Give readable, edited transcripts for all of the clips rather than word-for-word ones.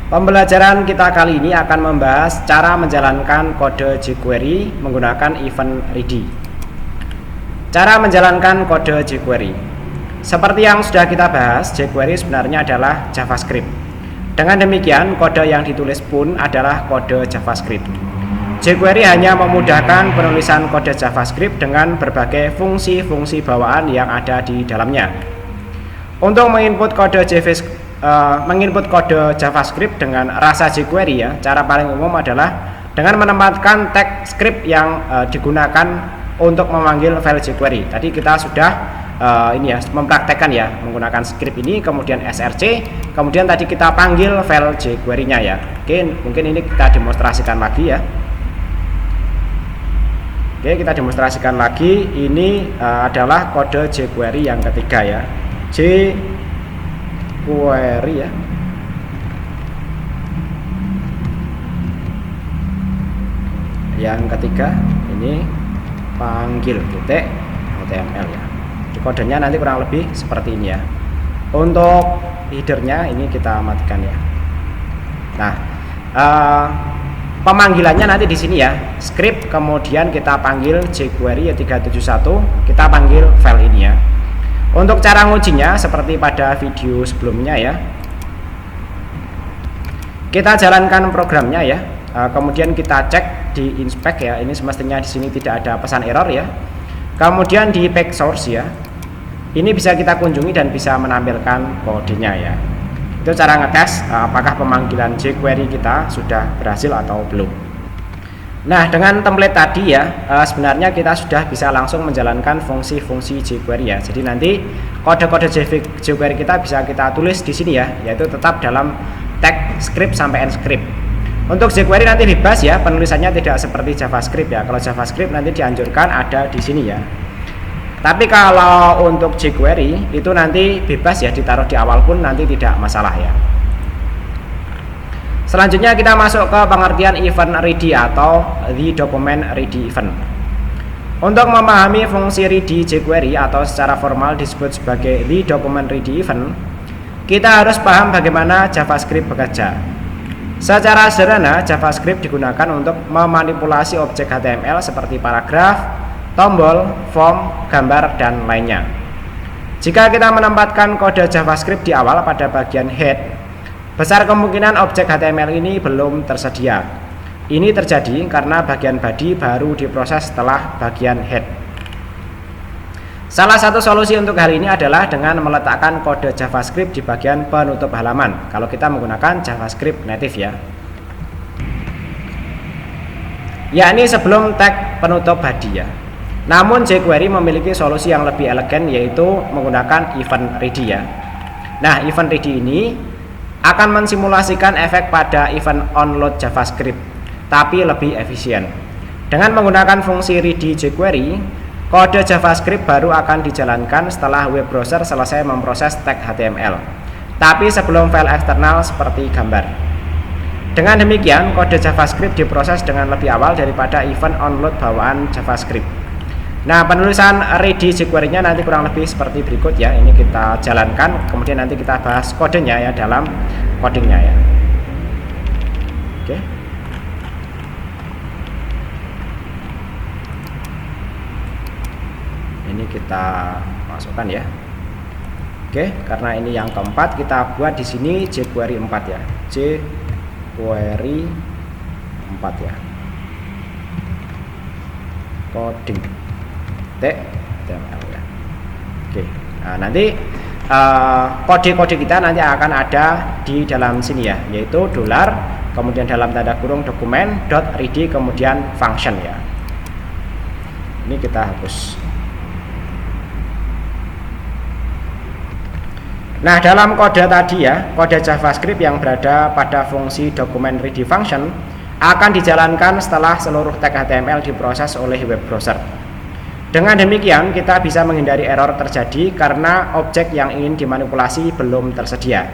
Pembelajaran kita kali ini akan membahas cara menjalankan kode jQuery menggunakan event ready. Cara menjalankan kode jQuery. Seperti yang sudah kita bahas, jQuery sebenarnya adalah JavaScript. Dengan demikian, kode yang ditulis pun adalah kode JavaScript. jQuery hanya memudahkan penulisan kode JavaScript dengan berbagai fungsi-fungsi bawaan yang ada di dalamnya. Untuk menginput kode JavaScript dengan rasa jQuery ya, cara paling umum adalah dengan menempatkan tag script yang digunakan untuk memanggil file jQuery. Tadi kita sudah mempraktekkan ya menggunakan script ini, kemudian src, kemudian tadi kita panggil file jQuery-nya ya. Oke, mungkin ini kita demonstrasikan lagi ya. Oke, kita demonstrasikan lagi. Ini adalah kode jQuery yang ketiga ya. jQuery ya. Yang ketiga ini panggil titik HTML ya. Di kodenya nanti kurang lebih seperti ini ya. Untuk headernya ini kita matikan ya. Nah, pemanggilannya nanti di sini ya. Script kemudian kita panggil jQuery 371, kita panggil file ini ya. Untuk cara ngujinya seperti pada video sebelumnya ya. Kita jalankan programnya ya. Kemudian kita cek di inspect ya. Ini semestinya di sini tidak ada pesan error ya. Kemudian di back source ya. Ini bisa kita kunjungi dan bisa menampilkan kodenya ya. Itu cara ngetes apakah pemanggilan jQuery kita sudah berhasil atau belum. Nah, dengan template tadi ya, sebenarnya kita sudah bisa langsung menjalankan fungsi-fungsi jQuery ya. Jadi nanti kode-kode jQuery kita bisa kita tulis di sini ya, yaitu tetap dalam tag script sampai end script. Untuk jQuery nanti bebas ya, penulisannya tidak seperti JavaScript ya. Kalau JavaScript nanti dianjurkan ada di sini ya. Tapi kalau untuk jQuery itu nanti bebas ya, ditaruh di awal pun nanti tidak masalah ya. Selanjutnya kita masuk ke pengertian event ready atau the document ready event. Untuk memahami fungsi ready jQuery atau secara formal disebut sebagai the document ready event, kita harus paham bagaimana JavaScript bekerja. Secara sederhana, JavaScript digunakan untuk memanipulasi objek HTML seperti paragraf, tombol, form, gambar, dan lainnya. Jika kita menempatkan kode JavaScript di awal pada bagian head, besar kemungkinan objek HTML ini belum tersedia. Ini terjadi karena bagian body baru diproses setelah bagian head. Salah satu solusi untuk hal ini adalah dengan meletakkan kode JavaScript di bagian penutup halaman. Kalau kita menggunakan JavaScript native ya. Yakni sebelum tag penutup body ya. Namun jQuery memiliki solusi yang lebih elegan, yaitu menggunakan event ready ya. Nah, event ready ini akan mensimulasikan efek pada event onload JavaScript, tapi lebih efisien. Dengan menggunakan fungsi ready jQuery, kode JavaScript baru akan dijalankan setelah web browser selesai memproses tag HTML, tapi sebelum file eksternal seperti gambar. Dengan demikian, kode JavaScript diproses dengan lebih awal daripada event onload bawaan JavaScript. Nah, penulisan ready jQuery-nya nanti kurang lebih seperti berikut ya. Ini kita jalankan, kemudian nanti kita bahas kodenya ya dalam codingnya ya. Oke. Ini kita masukkan ya. Oke, karena ini yang keempat, kita buat di sini jQuery 4 ya. jQuery 4 ya. Coding HTML ya. Oke. Nah, nanti kode-kode kita nanti akan ada di dalam sini ya, yaitu dolar, kemudian dalam tanda kurung dokumen .ready, kemudian function ya. Ini kita hapus. Nah, dalam kode tadi ya, kode JavaScript yang berada pada fungsi document ready function akan dijalankan setelah seluruh tag HTML diproses oleh web browser. Dengan demikian, kita bisa menghindari error terjadi karena objek yang ingin dimanipulasi belum tersedia.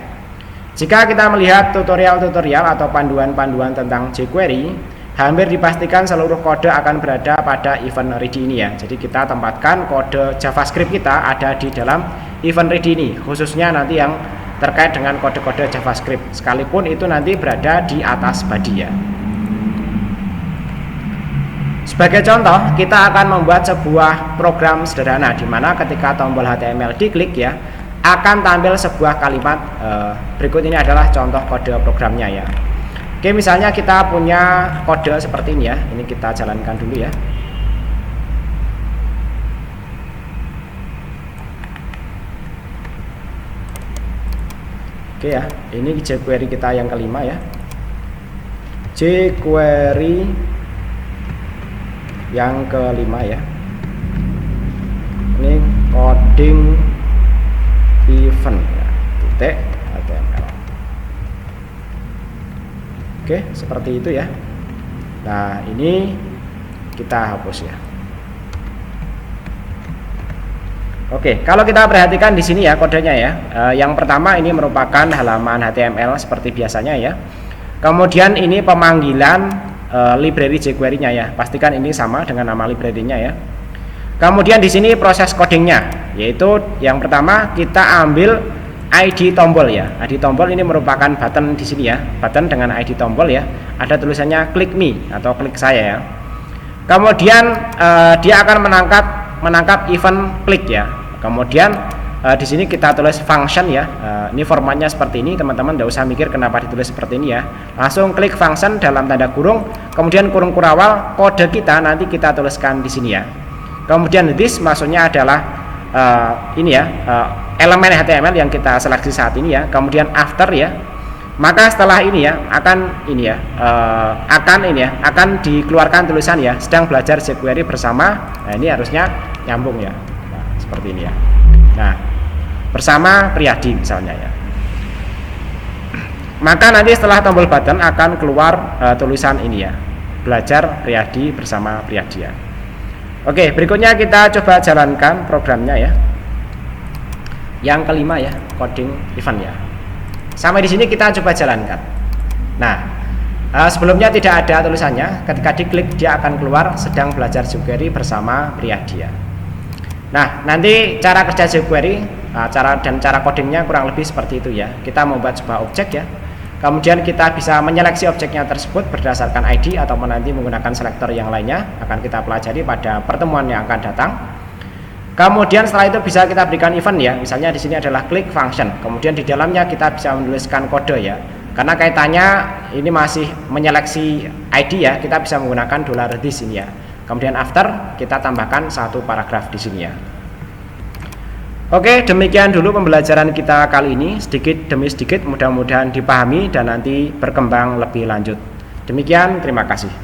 Jika kita melihat tutorial-tutorial atau panduan-panduan tentang jQuery, hampir dipastikan seluruh kode akan berada pada event ready ini ya. Jadi kita tempatkan kode JavaScript kita ada di dalam event ready ini, khususnya nanti yang terkait dengan kode-kode JavaScript, sekalipun itu nanti berada di atas body ya. Sebagai contoh, kita akan membuat sebuah program sederhana di mana ketika tombol HTML diklik ya, akan tampil sebuah kalimat. Berikut ini adalah contoh kode programnya ya. Oke, misalnya kita punya kode seperti ini ya. Ini kita jalankan dulu ya. Oke ya, ini jQuery kita yang kelima ya. jQuery yang kelima ya. Ini coding event ya, titik HTML. Oke, seperti itu ya. Nah, ini kita hapus ya. Oke, kalau kita perhatikan di sini ya kodenya ya. Yang pertama ini merupakan halaman HTML seperti biasanya ya. Kemudian ini pemanggilan library jQuery-nya ya. Pastikan ini sama dengan nama library-nya ya. Kemudian di sini proses codingnya, yaitu yang pertama kita ambil ID tombol ya. ID tombol ini merupakan button di sini ya. Button dengan ID tombol ya. Ada tulisannya click me atau klik saya ya. Kemudian dia akan menangkap event klik ya. Kemudian di sini kita tulis function ya. Ini formatnya seperti ini, teman-teman tidak usah mikir kenapa ditulis seperti ini ya. Langsung klik function dalam tanda kurung, kemudian kurung kurawal kode kita nanti kita tuliskan di sini ya. Kemudian this maksudnya adalah ini ya, elemen HTML yang kita seleksi saat ini ya. Kemudian after ya. Maka setelah ini ya akan dikeluarkan tulisan ya, sedang belajar jQuery bersama. Nah, ini harusnya nyambung ya. Nah, seperti ini ya. Nah, bersama Priyadi misalnya ya. Maka nanti setelah tombol button akan keluar tulisan ini ya, belajar Priyadi bersama Priyadi ya. Oke, berikutnya kita coba jalankan programnya ya. Yang kelima ya, coding event ya. Sampai di sini kita coba jalankan. Nah, sebelumnya tidak ada tulisannya. Ketika diklik dia akan keluar sedang belajar jQuery bersama Priyadi ya. Nah, nanti cara kerja jQuery, cara codingnya kurang lebih seperti itu ya. Kita membuat sebuah objek ya. Kemudian kita bisa menyeleksi objeknya tersebut berdasarkan ID ataupun nanti menggunakan selektor yang lainnya. Akan kita pelajari pada pertemuan yang akan datang. Kemudian setelah itu bisa kita berikan event ya. Misalnya di sini adalah click function. Kemudian di dalamnya kita bisa menuliskan kode ya. Karena kaitannya ini masih menyeleksi ID ya, kita bisa menggunakan $this ini ya. Kemudian after kita tambahkan satu paragraf di sini ya. Oke, demikian dulu pembelajaran kita kali ini, sedikit demi sedikit mudah-mudahan dipahami dan nanti berkembang lebih lanjut. Demikian, terima kasih.